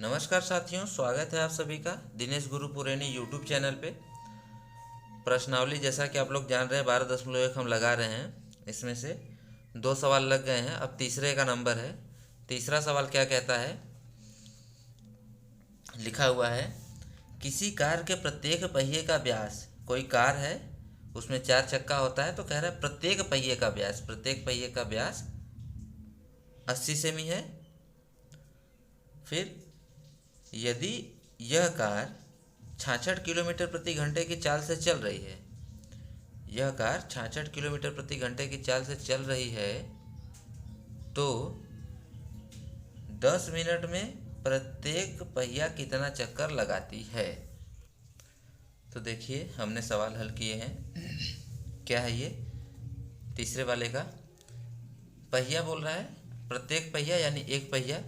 नमस्कार साथियों, स्वागत है आप सभी का दिनेश गुरु पुरेनी यूट्यूब चैनल पे। प्रश्नावली जैसा कि आप लोग जान रहे हैं 12.1 हम लगा रहे हैं। इसमें से 2 सवाल लग गए हैं, अब तीसरे का नंबर है। तीसरा सवाल क्या कहता है, लिखा हुआ है किसी कार के प्रत्येक पहिए का व्यास, कोई कार है उसमें 4 चक्का होता है, तो कह रहा है प्रत्येक पहिए का व्यास 80 सेमी है। फिर यदि यह कार 66 किलोमीटर प्रति घंटे की चाल से चल रही है, यह कार 66 किलोमीटर प्रति घंटे की चाल से चल रही है, तो 10 मिनट में प्रत्येक पहिया कितना चक्कर लगाती है। तो देखिए हमने सवाल हल किए हैं। क्या है ये, तीसरे वाले का पहिया बोल रहा है, प्रत्येक पहिया यानी एक पहिया,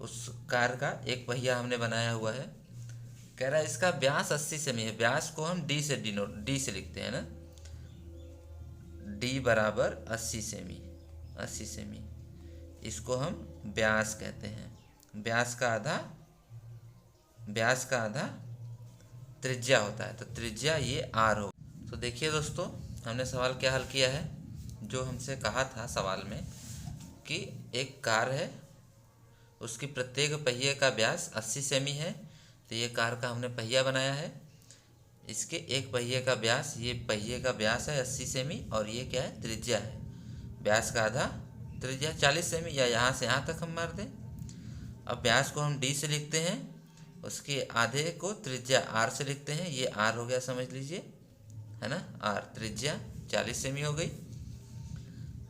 उस कार का एक पहिया हमने बनाया हुआ है। कह रहा है इसका व्यास 80 सेमी है। व्यास को हम डी से लिखते हैं ना, डी बराबर 80 सेमी। 80 सेमी इसको हम व्यास कहते हैं। व्यास का आधा त्रिज्या होता है, तो त्रिज्या ये आर हो। तो देखिए दोस्तों, हमने सवाल क्या हल किया है, जो हमसे कहा था सवाल में कि एक कार है, उसकी प्रत्येक पहिए का व्यास 80 सेमी है, तो ये कार का हमने पहिया बनाया है। इसके एक पहिए का व्यास, ये पहिए का व्यास है 80 सेमी, और ये क्या है, त्रिज्या है। व्यास का आधा त्रिज्या 40 सेमी, या यहाँ से यहाँ तक हम मार दें। अब व्यास को हम डी से लिखते हैं, उसके आधे को त्रिज्या आर से लिखते हैं। ये आर हो गया, समझ लीजिए, है ना, आर त्रिज्या 40 सेमी हो गई।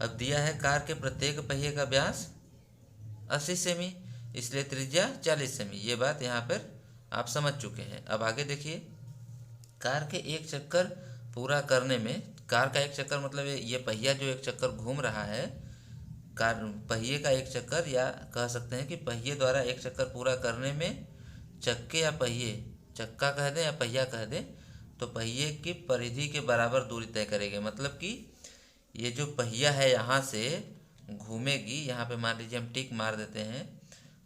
अब दिया है कार के प्रत्येक पहिए का व्यास 80 सेमी, इसलिए त्रिज्या 40 सेमी। ये बात यहाँ पर आप समझ चुके हैं। अब आगे देखिए, कार के एक चक्कर पूरा करने में, कार का एक चक्कर मतलब ये पहिया जो एक चक्कर घूम रहा है, कार पहिए का एक चक्कर, या कह सकते हैं कि पहिए द्वारा एक चक्कर पूरा करने में चक्के या पहिए, चक्का कह दें या पहिया कह दें, तो पहिए की परिधि के बराबर दूरी तय करेंगे। मतलब कि ये जो पहिया है यहाँ से घूमेगी, यहाँ पे मान लीजिए हम टिक मार देते हैं,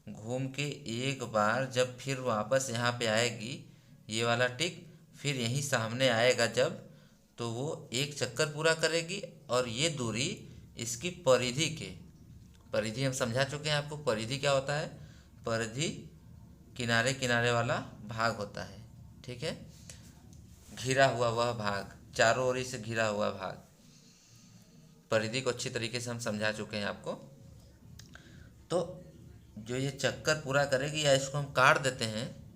घूम के एक बार जब फिर वापस यहाँ पे आएगी, ये वाला टिक फिर यहीं सामने आएगा जब, तो वो एक चक्कर पूरा करेगी, और ये दूरी इसकी परिधि हम समझा चुके हैं आपको। परिधि क्या होता है, परिधि किनारे किनारे वाला भाग होता है, ठीक है, घिरा हुआ वह भाग, चारों ओर से घिरा हुआ भाग। परिधि को अच्छी तरीके से हम समझा चुके हैं आपको। तो जो ये चक्कर पूरा करेगी, या इसको हम काट देते हैं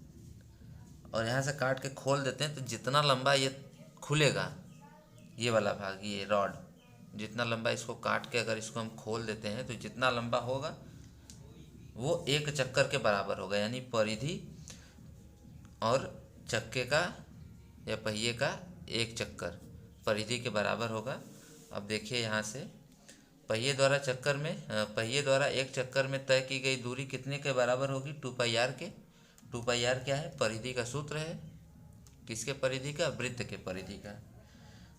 और यहाँ से काट के खोल देते हैं, तो जितना लंबा ये खुलेगा, ये वाला भाग, ये रॉड जितना लंबा, इसको काट के अगर इसको हम खोल देते हैं, तो जितना लंबा होगा वो एक चक्कर के बराबर होगा। यानी परिधि और चक्के का या पहिए का एक चक्कर परिधि के बराबर होगा। अब देखिए यहाँ से पहिए द्वारा एक चक्कर में तय की गई दूरी कितने के बराबर होगी, 2πr के। 2πr क्या है, परिधि का सूत्र है। किसके परिधि का, वृत्त के परिधि का।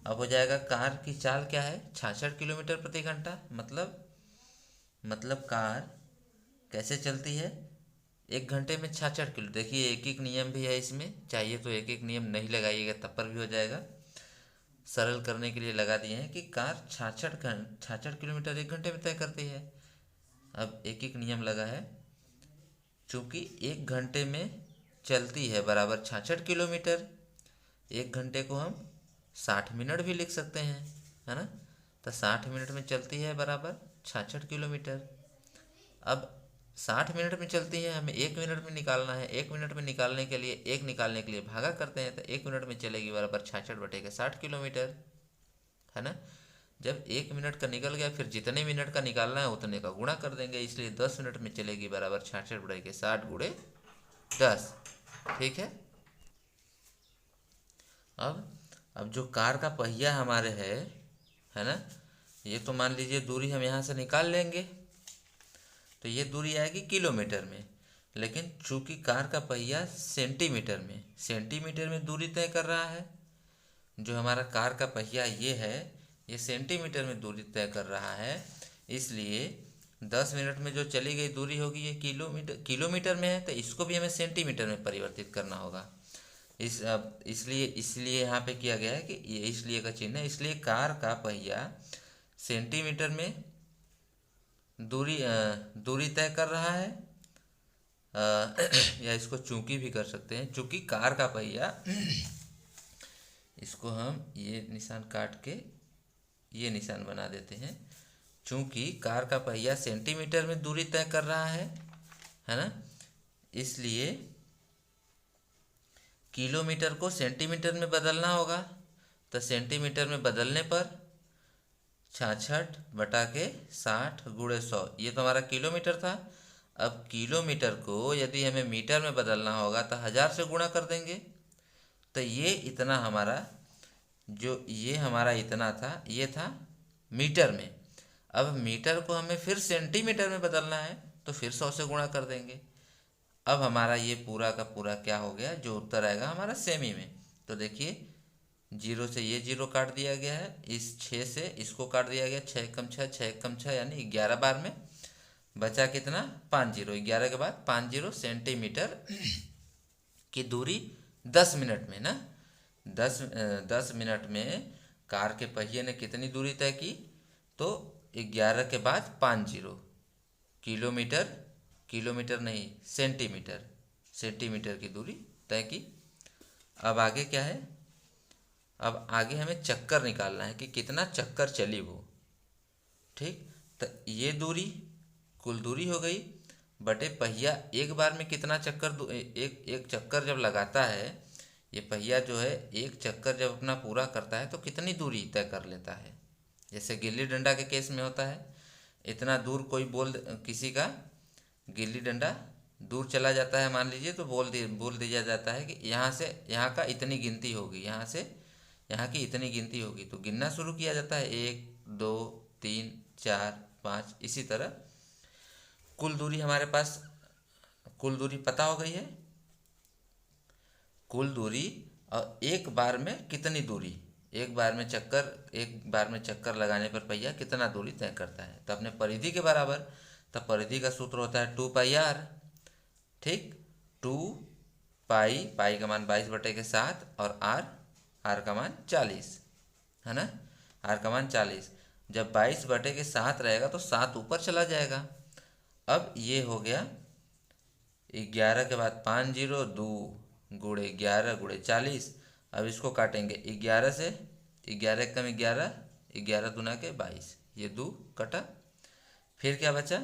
अब हो जाएगा कार की चाल क्या है, 66 किलोमीटर प्रति घंटा। मतलब कार कैसे चलती है, 1 घंटे में 66 किलो। देखिए एक एक नियम भी है इसमें, चाहिए तो एक एक नियम नहीं लगाइएगा तब पर भी हो जाएगा। सरल करने के लिए लगा दिए हैं कि कार 66 किलोमीटर 1 घंटे में तय करती है। अब एक एक नियम लगा है, चूँकि 1 घंटे में चलती है बराबर 66 किलोमीटर, 1 घंटे को हम 60 मिनट भी लिख सकते हैं, है ना। तो 60 मिनट में चलती है बराबर 66 किलोमीटर। अब 60 मिनट में चलती है, हमें 1 मिनट में निकालना है। 1 मिनट में निकालने के लिए भागा करते हैं, तो 1 मिनट में चलेगी बराबर 66/60 किलोमीटर, है ना। जब 1 मिनट का निकल गया, फिर जितने मिनट का निकालना है उतने का गुणा कर देंगे, इसलिए 10 मिनट में चलेगी बराबर 66/60 × 10, ठीक है। अब जो कार का पहिया हमारे है ना, ये तो मान लीजिए दूरी हम यहाँ से निकाल लेंगे, तो ये दूरी आएगी किलोमीटर में। लेकिन चूंकि कार का पहिया सेंटीमीटर में दूरी तय कर रहा है, जो हमारा कार का पहिया ये है, ये सेंटीमीटर में दूरी तय कर रहा है, इसलिए 10 मिनट में जो चली गई दूरी होगी ये किलोमीटर में है, तो इसको भी हमें सेंटीमीटर में परिवर्तित करना होगा। इसलिए यहाँ पे किया गया है कि ये इसलिए का चिन्ह है। इसलिए कार का पहिया सेंटीमीटर में दूरी तय कर रहा है, या इसको चूंकि भी कर सकते हैं। चूंकि कार का पहिया, इसको हम ये निशान काट के ये निशान बना देते हैं। चूंकि कार का पहिया सेंटीमीटर में दूरी तय कर रहा है ना, इसलिए किलोमीटर को सेंटीमीटर में बदलना होगा। तो सेंटीमीटर में बदलने पर 66/60 × 100, ये तो हमारा किलोमीटर था। अब किलोमीटर को यदि हमें मीटर में बदलना होगा तो 1000 से गुणा कर देंगे। तो ये इतना हमारा ये हमारा इतना था, ये था मीटर में। अब मीटर को हमें फिर सेंटीमीटर में बदलना है तो फिर 100 से गुणा कर देंगे। अब हमारा ये पूरा का पूरा क्या हो गया, जो उत्तर आएगा हमारा सेमी में। तो देखिए 0 से ये 0 काट दिया गया है, इस 6 से इसको काट दिया गया, 6 कम 6 6 कम 6 यानी 11 बार में बचा कितना 5 0, 11 के बाद 5 0 सेंटीमीटर की दूरी 10 मिनट में ना। 10 मिनट में कार के पहिए ने कितनी दूरी तय की, तो 11 के बाद 5 0, किलोमीटर नहीं सेंटीमीटर की दूरी तय की। अब आगे क्या है, अब आगे हमें चक्कर निकालना है कि कितना चक्कर चली वो। ठीक, तो ये दूरी कुल दूरी हो गई बटे पहिया एक बार में कितना चक्कर, एक चक्कर जब लगाता है ये पहिया जो है, एक चक्कर जब अपना पूरा करता है तो कितनी दूरी तय कर लेता है। जैसे गिल्ली डंडा के केस में होता है, इतना दूर कोई किसी का गिल्ली डंडा दूर चला जाता है मान लीजिए, तो बोल दिया जाता है कि यहाँ से यहाँ का इतनी गिनती होगी, यहाँ से यहाँ की इतनी गिनती होगी। तो गिनना शुरू किया जाता है 1 2 3 4 5, इसी तरह कुल दूरी हमारे पास, कुल दूरी पता हो गई है। कुल दूरी और एक बार में कितनी दूरी, एक बार में चक्कर लगाने पर पहिया कितना दूरी तय करता है, तो अपने परिधि के बराबर। तो परिधि का सूत्र होता है 2πr। ठीक, 2π का मान 22/7 और r का मान 40 है ना, r का मान 40। जब 22/7 रहेगा तो 7 ऊपर चला जाएगा। अब ये हो गया 11 के बाद 5 0, 2 × 11 × 40। अब इसको काटेंगे 11 से, 11 कम 11, 11 दूना के 22, ये 2 कटा। फिर क्या बचा,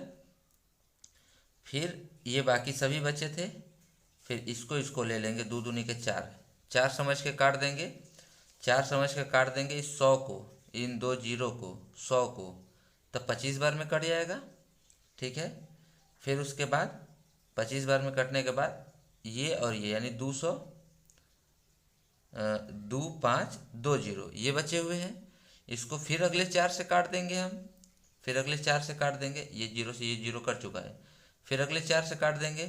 फिर ये बाकी सभी बचे थे। फिर इसको ले लेंगे, 2 दूनी के 4, 4 समझ के काट देंगे, 4 समझ के काट देंगे इस 100 को, इन 2 0 को, 100 को, तब 25 बार में कट जाएगा। ठीक है, फिर उसके बाद 25 बार में कटने के बाद ये और ये यानी 200, 2 5 2 0 ये बचे हुए हैं। इसको फिर अगले 4 से काट देंगे हम, फिर अगले 4 से काट देंगे, ये 0 से ये 0 कट चुका है, फिर अगले 4 से काट देंगे।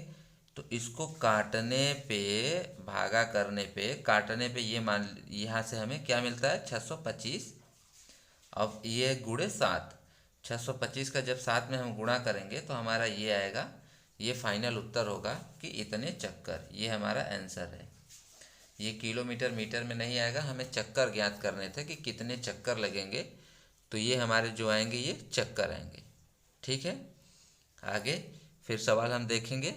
तो इसको काटने पे, भागा करने पे, काटने पे ये मान, यहाँ से हमें क्या मिलता है 625। अब ये × 7, 625 का जब 7 में हम गुणा करेंगे तो हमारा ये आएगा, ये फाइनल उत्तर होगा कि इतने चक्कर। ये हमारा आंसर है। ये किलोमीटर मीटर में नहीं आएगा, हमें चक्कर ज्ञात करने थे कि कितने चक्कर लगेंगे। तो ये हमारे जो आएंगे ये चक्कर आएंगे। ठीक है, आगे फिर सवाल हम देखेंगे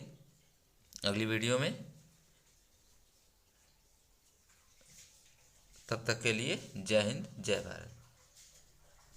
अगली वीडियो में। तब तक के लिए जय हिंद जय भारत।